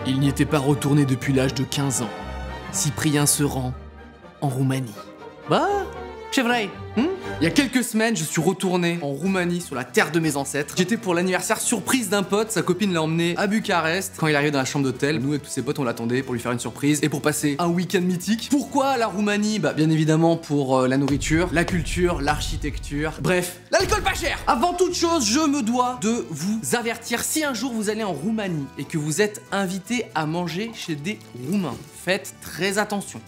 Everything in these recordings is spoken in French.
Il n'y était pas retourné depuis l'âge de 15 ans. Cyprien se rend en Roumanie. Bah, c'est vrai. Il y a quelques semaines, je suis retourné en Roumanie, sur la terre de mes ancêtres. J'étais pour l'anniversaire surprise d'un pote, sa copine l'a emmené à Bucarest. Quand il arrive dans la chambre d'hôtel, nous avec tous ses potes, on l'attendait pour lui faire une surprise et pour passer un week-end mythique. Pourquoi la Roumanie? Bah bien évidemment pour la nourriture, la culture, l'architecture, bref, l'alcool pas cher. Avant toute chose, je me dois de vous avertir, si un jour vous allez en Roumanie et que vous êtes invité à manger chez des Roumains, faites très attention.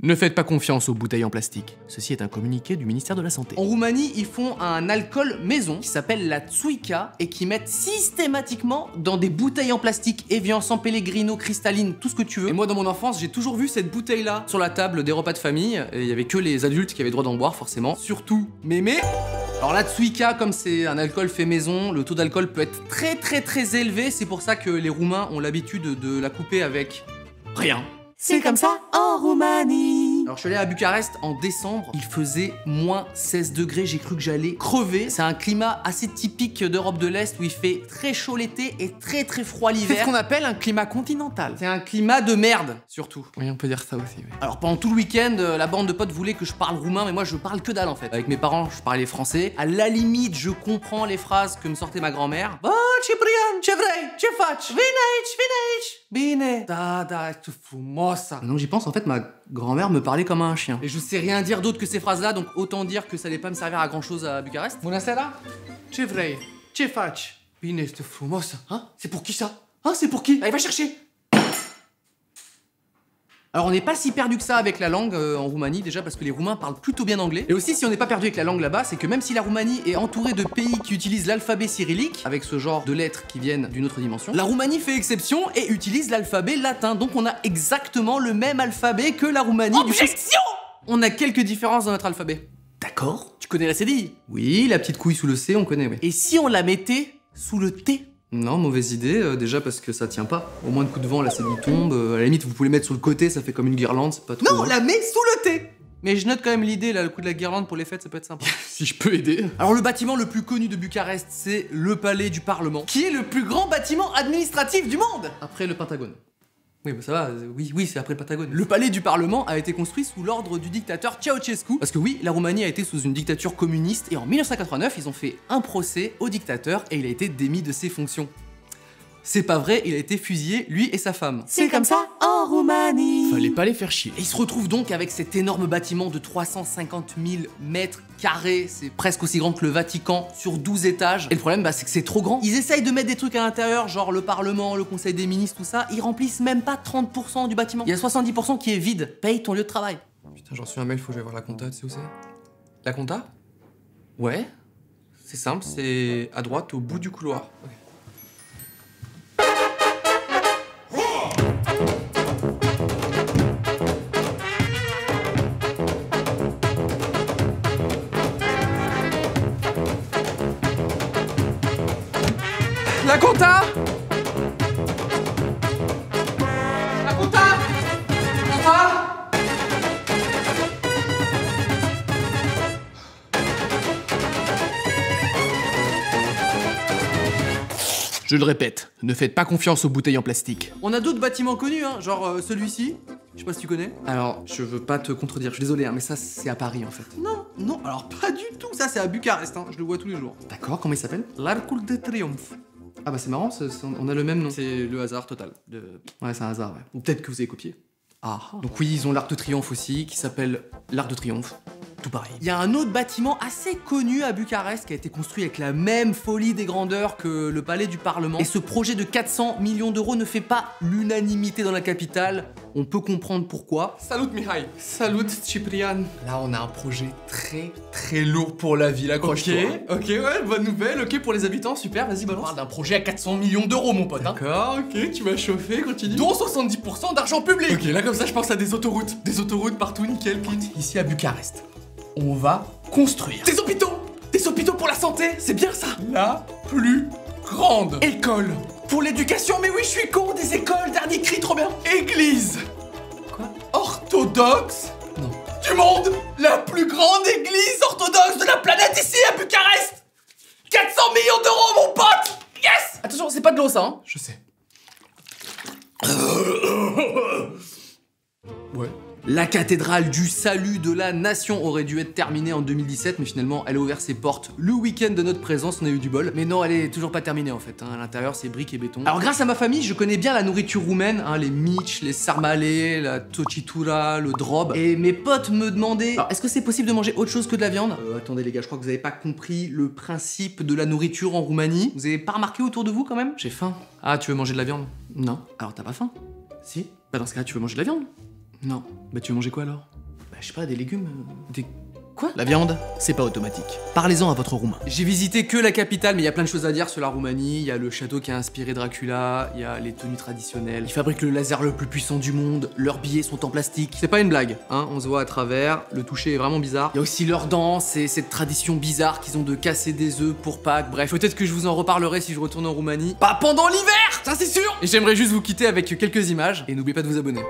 Ne faites pas confiance aux bouteilles en plastique. Ceci est un communiqué du ministère de la Santé. En Roumanie, ils font un alcool maison qui s'appelle la Tsuika et qui mettent systématiquement dans des bouteilles en plastique, Evian, San Pellegrino, cristalline, tout ce que tu veux. Et moi, dans mon enfance, j'ai toujours vu cette bouteille-là sur la table des repas de famille. Et il y avait que les adultes qui avaient le droit d'en boire, forcément. Surtout mémé. Alors la Tsuika, comme c'est un alcool fait maison, le taux d'alcool peut être très élevé. C'est pour ça que les Roumains ont l'habitude de la couper avec rien. C'est comme ça en Roumanie. Alors je suis allé à Bucarest en décembre, il faisait moins 16 degrés, j'ai cru que j'allais crever. C'est un climat assez typique d'Europe de l'Est où il fait très chaud l'été et très froid l'hiver. C'est ce qu'on appelle un climat continental. C'est un climat de merde, surtout. Oui, on peut dire ça aussi, oui. Alors pendant tout le week-end, la bande de potes voulait que je parle roumain, mais moi je parle que dalle en fait. Avec mes parents, je parlais français. À la limite, je comprends les phrases que me sortait ma grand-mère. Oh, Cyprien, ce vrei, ce faci? Vine aici. Bine. Da, tu frumoasa. Non, j'y pense, en fait, ma grand-mère me parlait comme un chien. Et je sais rien dire d'autre que ces phrases-là, donc autant dire que ça allait pas me servir à grand-chose à Bucarest. Bună seara. Ce vrei, ce faci? Bine, tu frumoasa. Hein? C'est pour qui ça? Hein, c'est pour qui? Allez, va chercher. Alors on n'est pas si perdu que ça avec la langue en Roumanie, déjà parce que les Roumains parlent plutôt bien anglais. Et aussi si on n'est pas perdu avec la langue là-bas, c'est que même si la Roumanie est entourée de pays qui utilisent l'alphabet cyrillique, avec ce genre de lettres qui viennent d'une autre dimension, la Roumanie fait exception et utilise l'alphabet latin. Donc on a exactement le même alphabet que la Roumanie. Objection! On a quelques différences dans notre alphabet. D'accord? Tu connais la cédille? Oui, la petite couille sous le C, on connaît, oui. Et si on la mettait sous le T? Non, mauvaise idée, déjà parce que ça tient pas. Au moins de coup de vent, la cédille tombe. À la limite, vous pouvez le mettre sur le côté, ça fait comme une guirlande, c'est pas trop. Non, on la met sous le T! Mais je note quand même l'idée, là, le coup de la guirlande pour les fêtes, ça peut être sympa. Si je peux aider. Alors, le bâtiment le plus connu de Bucarest, c'est le Palais du Parlement, qui est le plus grand bâtiment administratif du monde! Après le Pentagone. Oui, bah ça va, oui, c'est après le Pentagone. Le palais du Parlement a été construit sous l'ordre du dictateur Ceausescu. Parce que oui, la Roumanie a été sous une dictature communiste et en 1989, ils ont fait un procès au dictateur et il a été démis de ses fonctions. C'est pas vrai, il a été fusillé, lui et sa femme. C'est comme ça en Roumanie. Fallait pas les faire chier. Et il se retrouve donc avec cet énorme bâtiment de 350 000 mètres carrés. C'est presque aussi grand que le Vatican, sur 12 étages. Et le problème, c'est que c'est trop grand. Ils essayent de mettre des trucs à l'intérieur, genre le Parlement, le Conseil des ministres, tout ça. Ils remplissent même pas 30% du bâtiment. Il y a 70% qui est vide. Paye ton lieu de travail. Putain, j'en suis un mail, faut que j'aille voir la compta, tu sais où c'est? La compta? Ouais. C'est simple, c'est à droite, au bout du couloir. Okay. La compta! La compta! Compta! Je le répète, ne faites pas confiance aux bouteilles en plastique. On a d'autres bâtiments connus, hein, genre celui-ci. Je sais pas si tu connais. Alors, je veux pas te contredire, je suis désolé, hein, mais ça c'est à Paris en fait. Non, alors pas du tout. Ça c'est à Bucarest, hein, je le vois tous les jours. D'accord, comment il s'appelle? L'Arc de Triomphe. Ah bah c'est marrant, on a le même nom. C'est le hasard total. Ouais, c'est un hasard, ouais. Ou peut-être que vous avez copié. Ah. Donc oui, ils ont l'Arc de Triomphe aussi, qui s'appelle l'Arc de Triomphe. Tout pareil. Il y a un autre bâtiment assez connu à Bucarest qui a été construit avec la même folie des grandeurs que le Palais du Parlement. Et ce projet de 400 millions d'euros ne fait pas l'unanimité dans la capitale. On peut comprendre pourquoi. Salut Mihai. Salut Cyprien. Là, on a un projet très lourd pour la ville. Accroche-toi. Ok, ouais, bonne nouvelle. Ok, pour les habitants, super, vas-y, balance. On parle d'un projet à 400 millions d'euros, mon pote. D'accord, ok, tu vas chauffer, continue. Dont 70% d'argent public. Ok, là, comme ça, je pense à des autoroutes. Des autoroutes partout, nickel, clean. Ici à Bucarest, on va construire des hôpitaux. Des hôpitaux pour la santé, c'est bien ça. La plus grande école pour l'éducation, mais oui, je suis con, des écoles, dernier cri, trop bien. Église. Quoi? Orthodoxe? Non. Du monde. La plus grande église orthodoxe de la planète ici à Bucarest. 400 millions d'euros, mon pote. Yes. Attention, c'est pas de l'eau, ça, hein. Je sais. La cathédrale du salut de la nation aurait dû être terminée en 2017, mais finalement elle a ouvert ses portes le week-end de notre présence, on a eu du bol. Mais non, elle est toujours pas terminée en fait, hein. À l'intérieur c'est briques et béton. Alors grâce à ma famille, je connais bien la nourriture roumaine, hein, les mitch, les sarmalés, la tocitura, le drob. Et mes potes me demandaient, est-ce que c'est possible de manger autre chose que de la viande? Attendez les gars, je crois que vous avez pas compris le principe de la nourriture en Roumanie. Vous avez pas remarqué autour de vous quand même? J'ai faim. Ah, tu veux manger de la viande? Non. Alors t'as pas faim? Si. Bah dans ce cas tu veux manger de la viande? Non. Bah tu veux manger quoi alors? Bah je sais pas, des légumes, des... Quoi? La viande, c'est pas automatique. Parlez-en à votre roumain. J'ai visité que la capitale, mais il y a plein de choses à dire sur la Roumanie. Il y a le château qui a inspiré Dracula, il y a les tenues traditionnelles. Ils fabriquent le laser le plus puissant du monde, leurs billets sont en plastique. C'est pas une blague, hein, on se voit à travers, le toucher est vraiment bizarre. Il y a aussi leurs danses et cette tradition bizarre qu'ils ont de casser des œufs pour Pâques. Bref, peut-être que je vous en reparlerai si je retourne en Roumanie. Pas pendant l'hiver, ça c'est sûr. Et j'aimerais juste vous quitter avec quelques images, et n'oubliez pas de vous abonner.